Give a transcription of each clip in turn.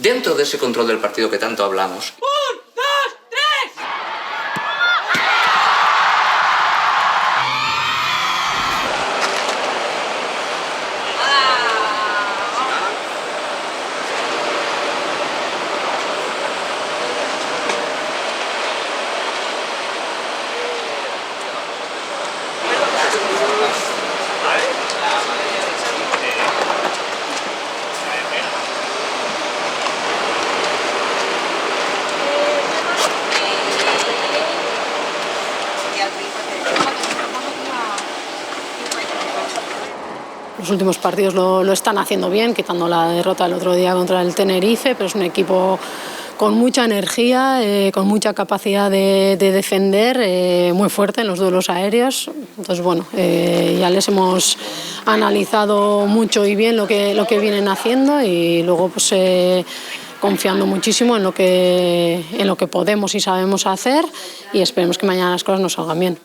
dentro de ese control del partido que tanto hablamos. ¡1, 2, 3! Los últimos partidos lo están haciendo bien, quitando la derrota el otro día contra el Tenerife, pero es un equipo con mucha energía, con mucha capacidad de defender, muy fuerte en los duelos aéreos. Entonces, bueno, ya les hemos analizado mucho y bien lo que vienen haciendo y luego pues confiando muchísimo en lo que podemos y sabemos hacer y esperemos que mañana las cosas nos salgan bien.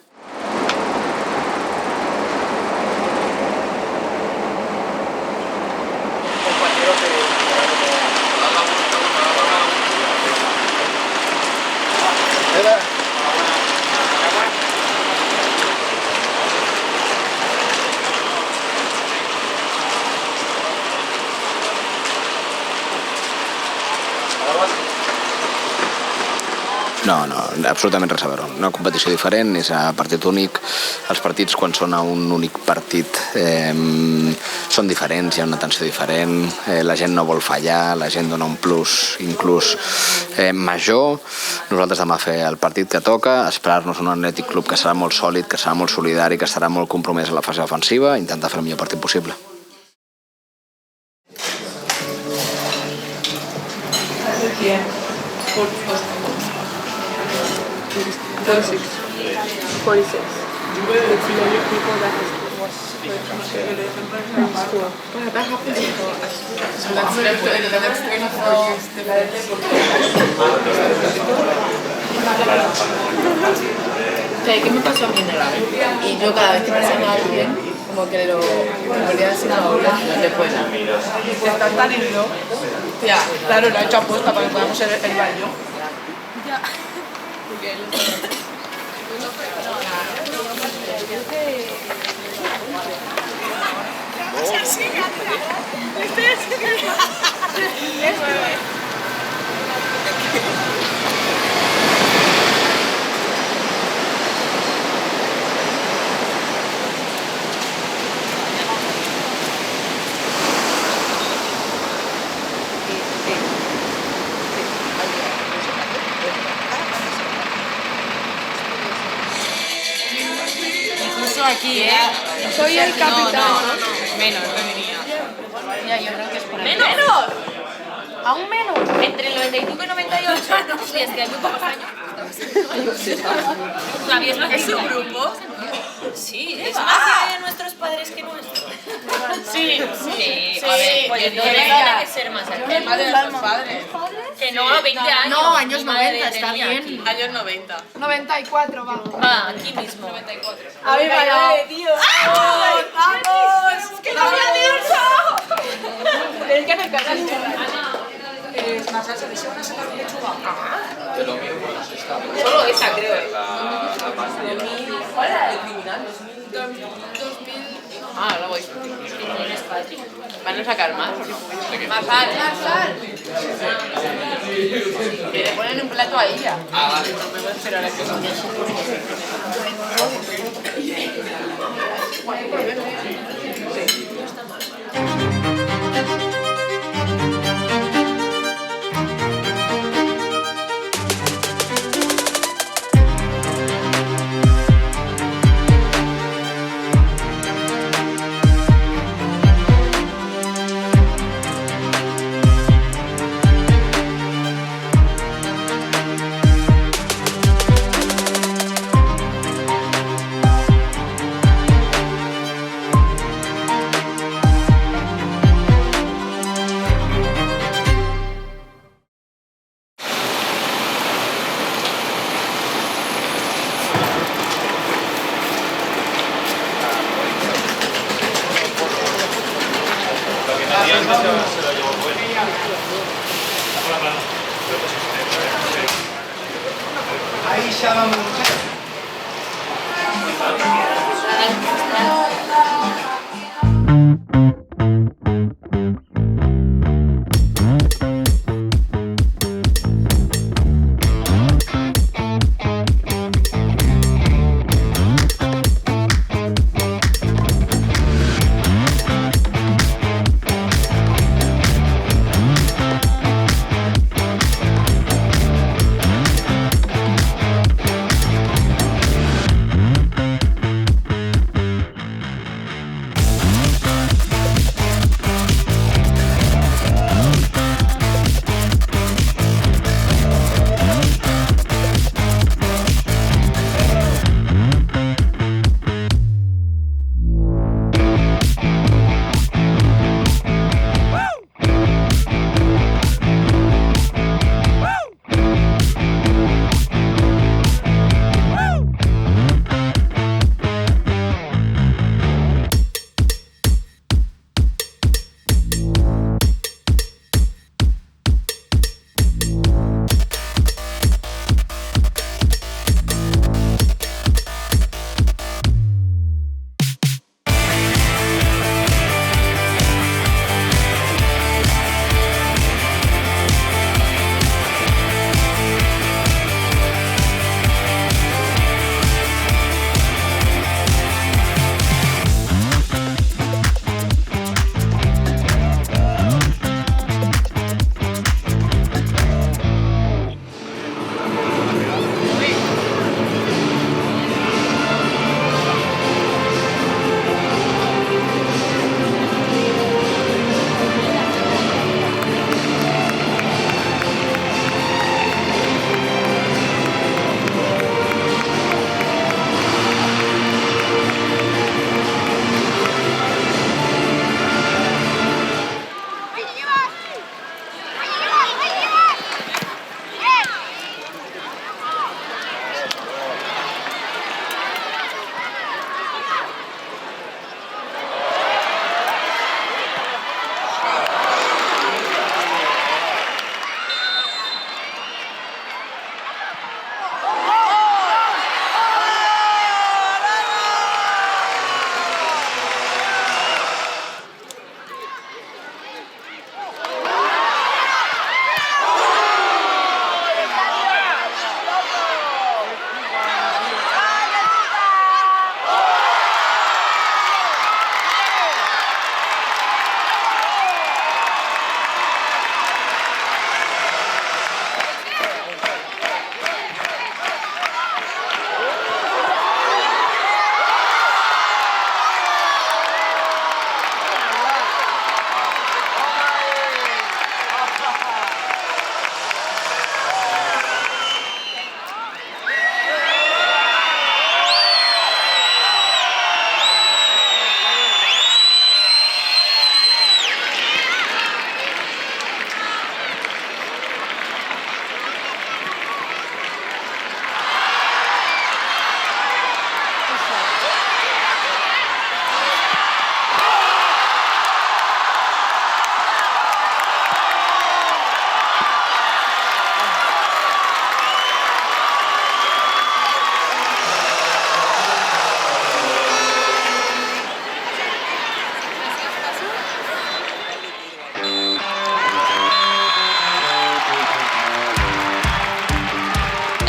No, absolutament res a veure. Una competició diferent, és a partit únic. Els partits, quan són a un únic partit, són diferents, hi ha una tensió diferent, la gent no vol fallar, la gent dona un plus inclús major. Nosaltres demà fer el partit que toca, esperar-nos un Atlètic Club que serà molt sòlid, que serà molt solidari, que estarà molt compromès a la fase ofensiva, intentar fer el millor partit possible. Yeah. 46. 46. People that was school. Well, that happened before. So that's the next 24 years. ¿Qué me pasó a mí en el AVE? Y yo cada vez que pasaba a alguien, como que lo volvía a decir ahora, no te puedo. Estás tan herido. Ya, claro, lo ha hecho apuesta para que podamos ir el baño. Ya. Aquí, soy el capitán. No. Menos, femenina. Ya, yo creo que es por ahí. ¡Menos! ¿Aún menos? Entre el 95 y 98. Sí, es que hay muy pocos años. ¿Es un grupo? Sí, es más de nuestros padres que nuestros. Sí. A ver, pues tiene que ser más aquí. Más de nuestros padres. Que no, 20 años. No, años 90, está bien. Años 90. 94, vamos. Va, aquí mismo. 94. ¡A mí vale, tío! ¡Vamos! ¡Vamos! ¡Que no había dicho! Es que me cagas. Es más salsa de una salsa de lechuga. De lo mismo, Solo esa, creo. La más bien. Hola, el criminal. 2000. Ah, no voy. Van a sacar más. Más sal. Que le ponen un plato ahí ya. Ah, vale. No me voy a esperar a que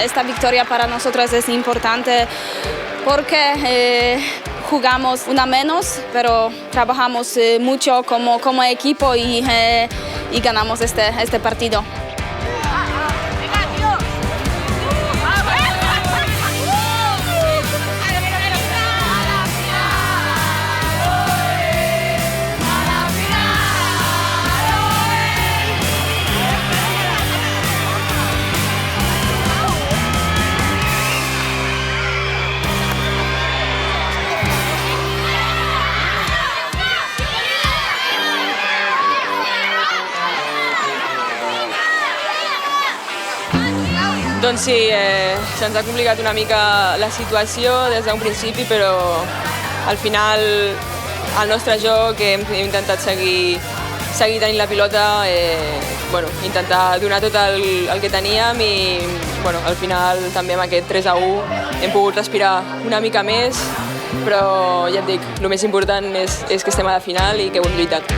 Esta victoria para nosotros es importante porque jugamos una menos, pero trabajamos mucho como equipo y ganamos este partido. Doncs sí, se'ns ha complicat una mica la situació des d'un principi, però al final el nostre joc hem intentat seguir seguir tenint la pilota, intentar donar tot el que teníem i al final també amb aquest 3-1 hem pogut respirar una mica més, però ja et dic, el més important és que estem a la final i que ho hem lluitat.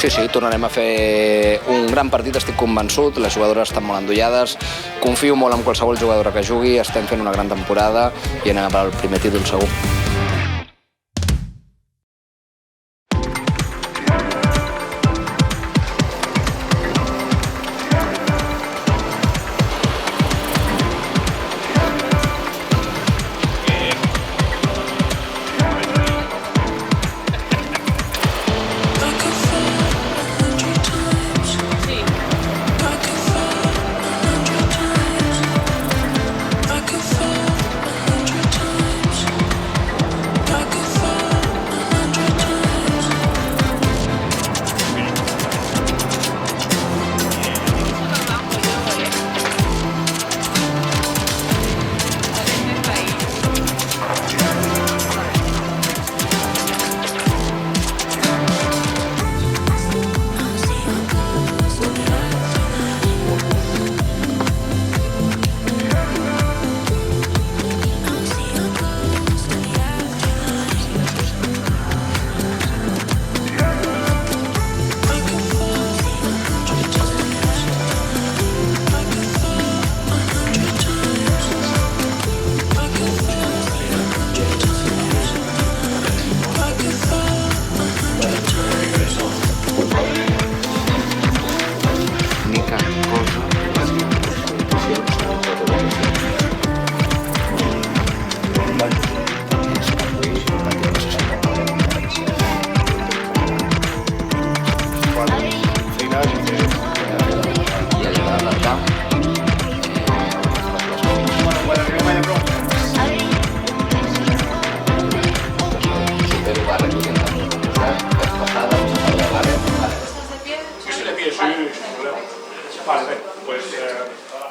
Sí, tornarem a fer un gran partit, estic convençut, les jugadores estan molt endollades, confio molt en qualsevol jugadora que jugui, estem fent una gran temporada i anem a per el primer títol segur.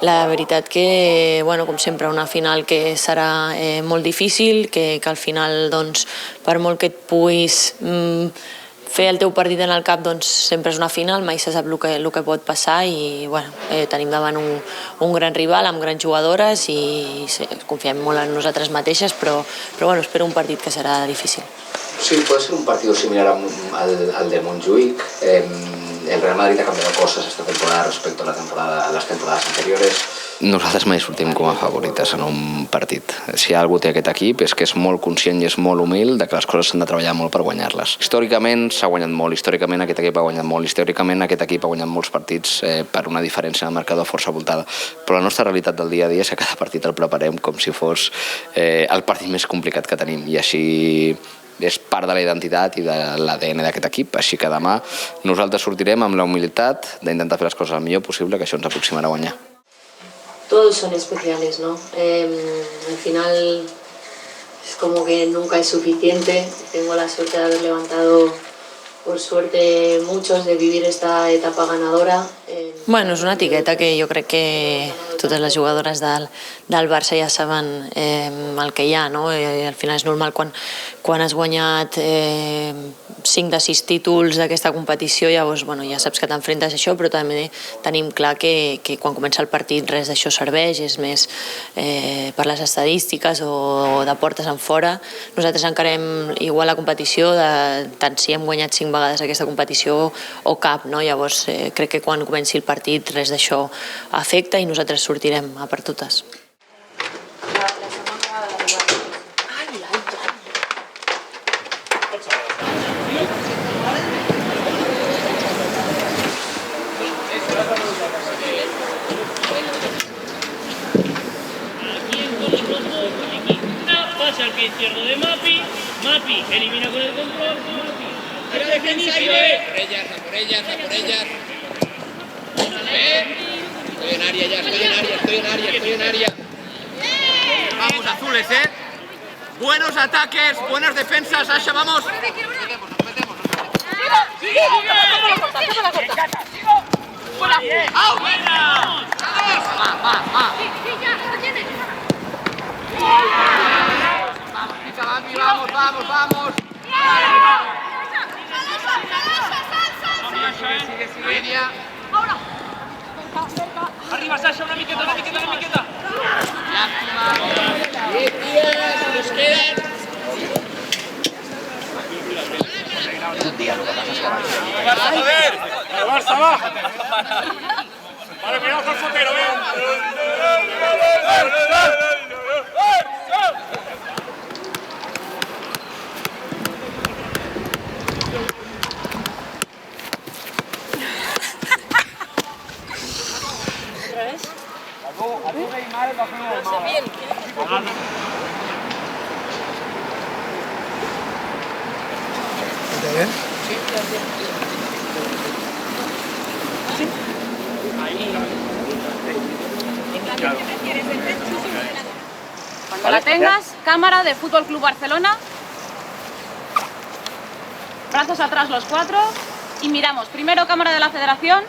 La veritat que, com sempre, una final que serà molt difícil, que al final, per molt que et puguis fer el teu partit en el cap, sempre és una final, mai se sap el que pot passar i tenim davant un gran rival amb grans jugadores i confiem molt en nosaltres mateixes, però espero un partit que serà difícil. Sí, puede ser un partido similar al de Montjuïc. El Real Madrid ha cambiado cosas esta temporada respecto a las temporadas anteriores. Nosaltres mai sortim com a favorites en un partit. Si algú té aquest equip és que és molt conscient i és molt humil de que les coses s'han de treballar molt per guanyar-les. Històricament s'ha guanyat molt, històricament aquest equip ha guanyat molt, històricament aquest equip ha guanyat molts partits per una diferència en el marcador força voltada. Però la nostra realitat del dia a dia és que cada partit el preparem com si fos el partit més complicat que tenim i així és part de la identitat i de l'ADN d'aquest equip, així que demà nosaltres sortirem amb la humilitat d'intentar fer les coses el millor possible, que això ens aproximarà a guanyar. Todos son especiales, ¿no? Al final es como que nunca es suficiente. Tengo la suerte de haber levantado, por suerte, muchos, de vivir esta etapa ganadora. És una etiqueta que jo crec que totes les jugadores del Barça ja saben el que hi ha, no? Al final és normal quan has guanyat 5 de 6 títols d'aquesta competició, llavors ja saps que t'enfrentes a això, però també tenim clar que quan comença el partit res d'això serveix, és més per les estadístiques o de portes en fora. Nosaltres encarem igual la competició, tant si hem guanyat 5 vegades aquesta competició o cap, no? Llavors crec que quan comenci el partit res d'això afecta i nosaltres sortirem a per totes. Pasa al pie izquierdo de Mapi, Mapi elimina con el control, Mapi. Pero defensa ahí, a por ellas. Estoy en área. Vamos, azules, Buenos ataques, buenas defensas, Asha, vamos. Nos metemos. ¡Au! ¡Va! Vamos, vamos, vamos. Sigue, línea. Arriba, Sasha, una miqueta. Lástima. 10 nos quedan. ¡Barça, joder! ¡El Barça va! Vale, cuidado con el fotero, Cuando la tengas, cámara de Fútbol Club Barcelona. Brazos atrás los 4 y miramos. Primero cámara de la Federación.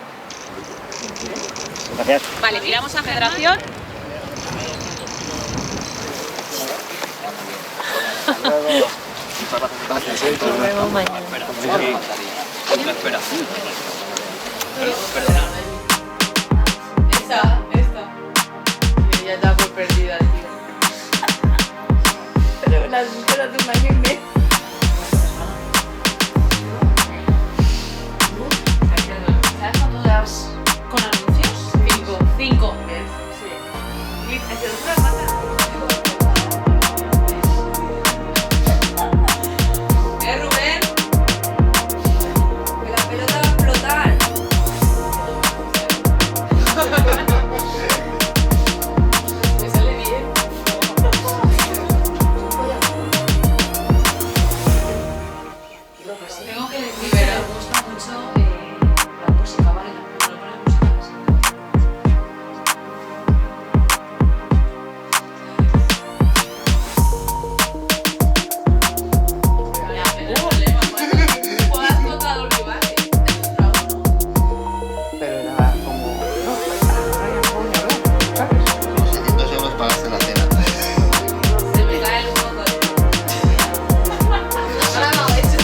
Gracias. Vale, miramos a Federación. Nos vemos mañana. Espera. Esta. Yo ya estaba por perdida, tío. Pero las vísperas de un año y medio. ¿Sabes cuánto das con anuncios? 5. Sí. Rubén. Que la pelota va a explotar. Me sale bien. Tengo que decir que me gusta mucho la música, ¿vale? No poner música así. ¿Has tocado el rival? Pero era como... Los 700 euros pagaste la cena. Se me cae el fondo. Ahora no, hecho.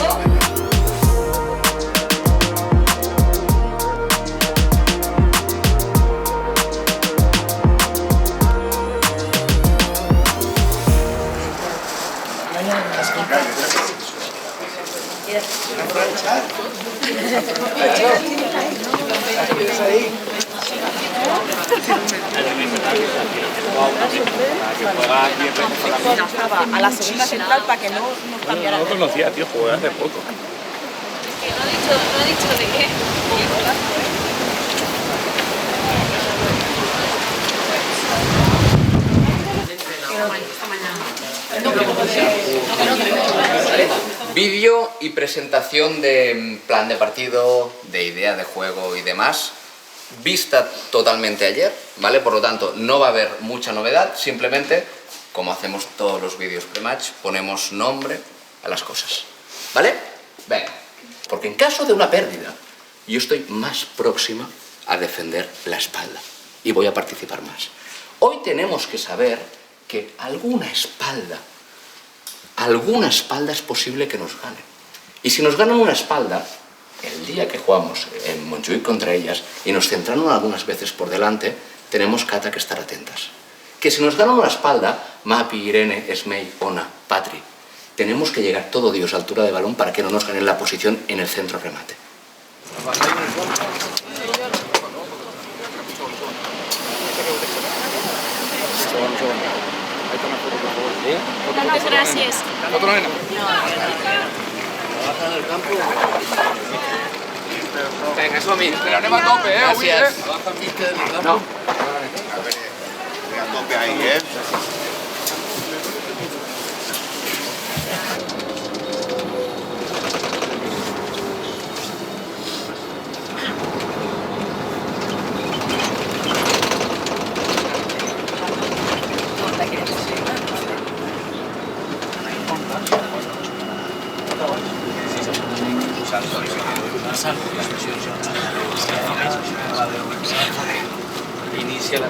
A la segunda central para que no cambiara. No conocía, tío, jugué hace poco. Que no ha dicho de qué. Vídeo y presentación de plan de partido, de idea de juego y demás, vista totalmente ayer, ¿vale? Por lo tanto, no va a haber mucha novedad, simplemente, como hacemos todos los vídeos pre-match, ponemos nombre a las cosas, ¿vale? Venga, porque en caso de una pérdida, yo estoy más próxima a defender la espalda y voy a participar más. Hoy tenemos que saber que alguna espalda es posible que nos ganen. Y si nos ganan una espalda, el día que jugamos en Montjuïc contra ellas y nos centraron algunas veces por delante, tenemos que estar atentas. Que si nos ganan una espalda, Mapi, Irene, Esmei, Ona, Patri, tenemos que llegar todo Dios a altura de balón para que no nos ganen la posición en el centro remate. Muchas gracias. Otro nena. Venga, eso mismo. Pero anem a tope, Gracias. No. A tope ahí, Inicia la...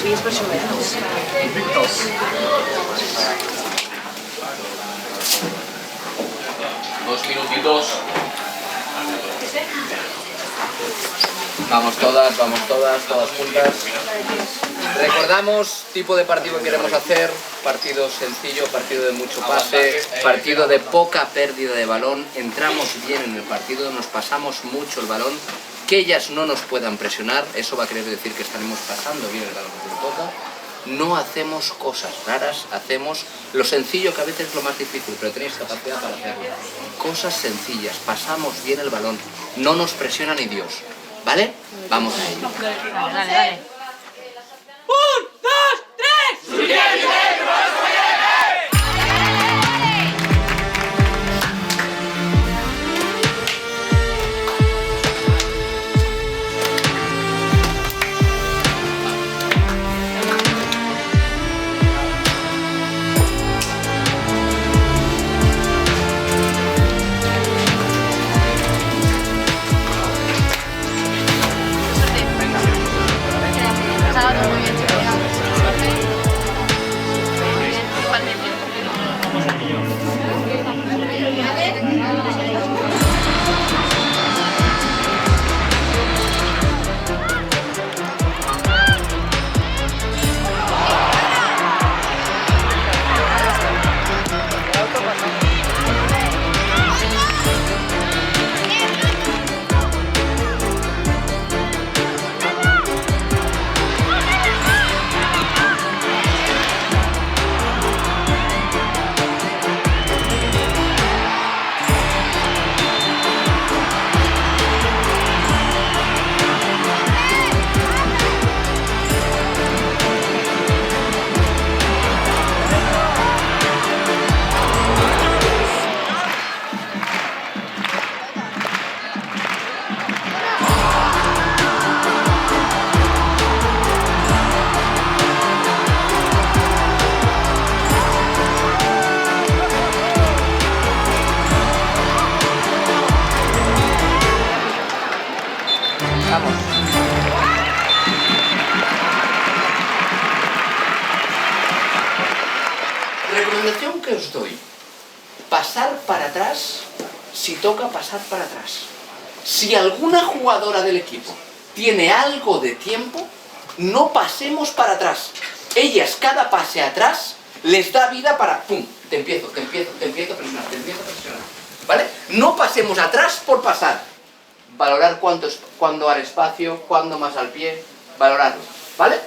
Sí, és per això, Dos minutitos. Vamos todas, todas juntas. Recordamos tipo de partido que queremos hacer, partido sencillo, partido de mucho pase, partido de poca pérdida de balón, entramos bien en el partido, nos pasamos mucho el balón, que ellas no nos puedan presionar, eso va a querer decir que estaremos pasando bien el balón que nos toca, no hacemos cosas raras, hacemos lo sencillo que a veces es lo más difícil, pero tenéis capacidad para hacerlo. Cosas sencillas, pasamos bien el balón, no nos presiona ni Dios, ¿vale? Vamos a ello. Dale. ¡Un, dos, tres! Muy bien, chicos. Recomendación que os doy, pasar para atrás si toca pasar para atrás. Si alguna jugadora del equipo tiene algo de tiempo, no pasemos para atrás. Ellas, cada pase atrás, les da vida para, pum, te empiezo a presionar, ¿vale? No pasemos atrás por pasar. Valorar cuándo al espacio, cuándo más al pie, valorarlo, ¿vale?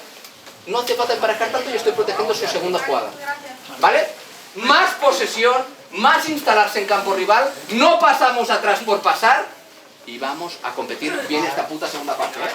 No hace falta emparejar tanto y estoy protegiendo su segunda jugada, ¿vale? Más posesión, más instalarse en campo rival, no pasamos atrás por pasar y vamos a competir bien esta puta segunda parte, ¿eh?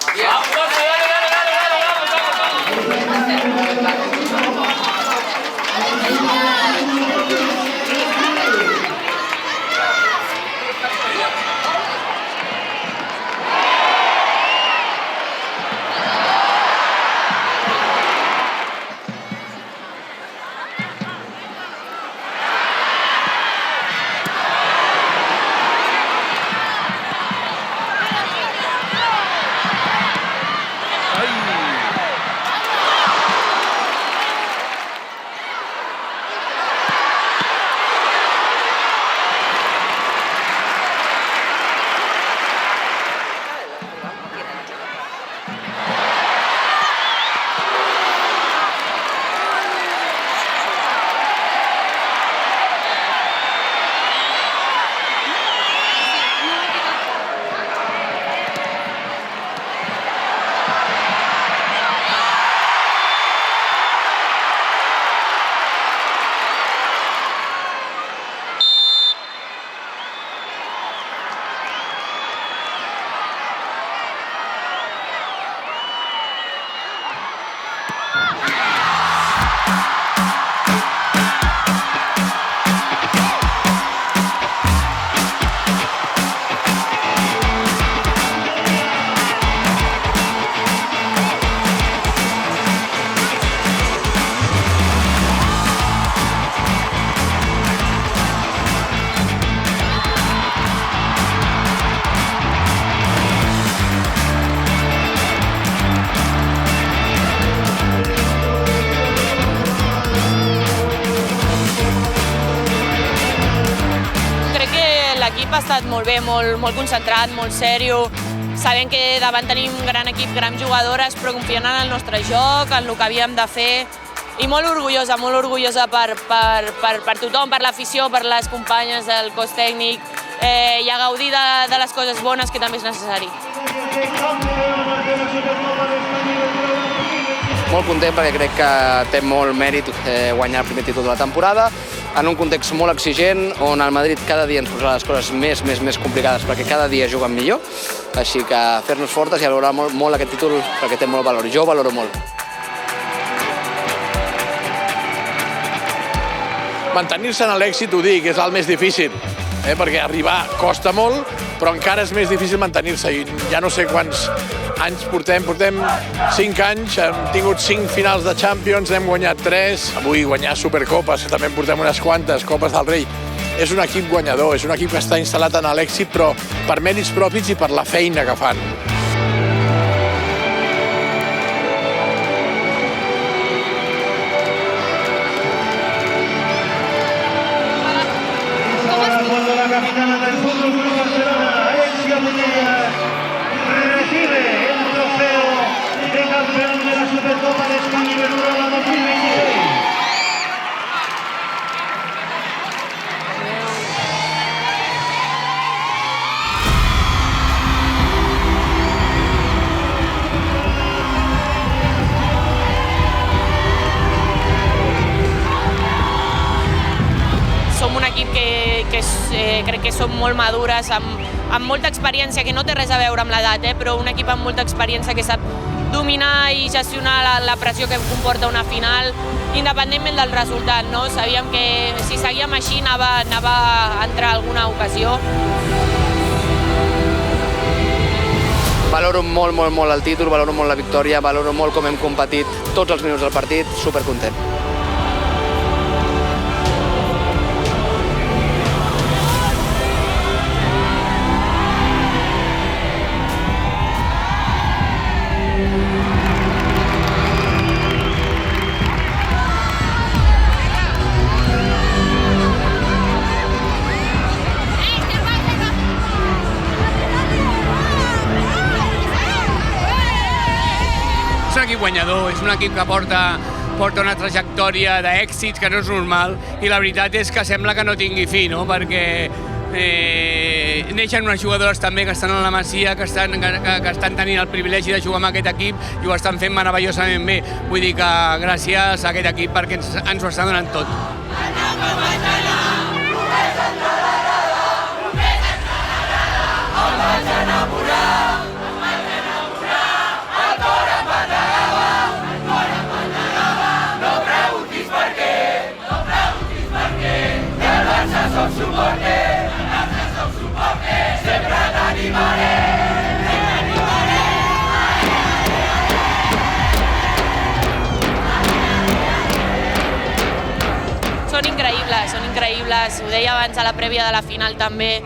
l'equip ha estat molt bé, molt concentrat, molt seriós. Sabem que davant tenim un gran equip, grans jugadores, però confiant en el nostre joc, en el que havíem de fer. I molt orgullosa per tothom, per l'afició, per les companyes del cos tècnic i a gaudir de les coses bones, que també és necessari. Molt content perquè crec que té molt mèrit guanyar el primer títol de la temporada en un context molt exigent on el Madrid cada dia ens posarà les coses més complicades perquè cada dia juguen millor, així que fer-nos fortes i valorar molt aquest títol perquè té molt valor. Jo ho valoro molt. Mantenir-se en l'èxit, ho dic, és el més difícil, perquè arribar costa molt, però encara és més difícil mantenir-se i ja no sé quants anys portem 5 anys, hem tingut 5 finals de Champions, n'hem guanyat 3, avui guanyar Supercopes, també en portem unes quantes, Copes del Rei. És un equip guanyador, és un equip que està instal·lat en l'èxit, però per mèrits propis i per la feina que fan. Cuando la capitana del Fútbol Club Barcelona, Alexia Putellas, recibe el trofeo de campeón de la Supercopa de España Iberdrola 2026. Som un equip que crec que som molt madures, amb molta experiència, que no té res a veure amb l'edat, però un equip amb molta experiència que sap dominar i gestionar la pressió que comporta una final, independentment del resultat. Sabíem que si seguíem així anava a entrar alguna ocasió. Valoro molt el títol, valoro molt la victòria, valoro molt com hem competit tots els minuts del partit, supercontent. És un equip guanyador, és un equip que porta una trajectòria d'èxits que no és normal i la veritat és que sembla que no tingui fi, perquè neixen unes jugadores també que estan a la Masia, que estan tenint el privilegi de jugar amb aquest equip i ho estan fent meravellosament bé. Vull dir que gràcies a aquest equip perquè ens ho estan donant tot. Són increïbles, ho deia abans a la prèvia de la final també.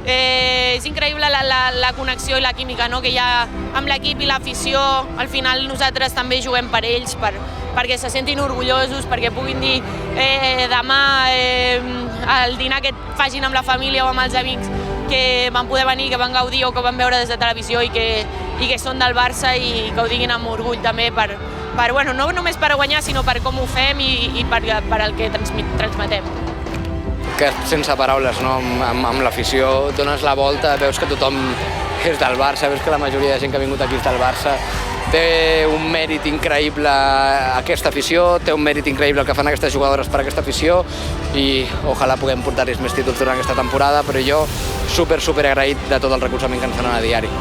És increïble la connexió i la química que hi ha amb l'equip i l'afició. Al final nosaltres també juguem per ells, perquè se sentin orgullosos, perquè puguin dir demà el dinar que facin amb la família o amb els amics que van poder venir, que van gaudir o que van veure des de televisió i que són del Barça i que ho diguin amb orgull també no només per guanyar, sinó per com ho fem i per el que transmetem. Que sense paraules, amb l'afició dones la volta, veus que tothom és del Barça, veus que la majoria de gent que ha vingut aquí és del Barça. Té un mèrit increïble aquesta afició, té un mèrit increïble el que fan aquestes jugadores per aquesta afició i ojalà puguem portar-los més títols durant aquesta temporada, però jo super agraït de tot el recolzament que ens donen a diari.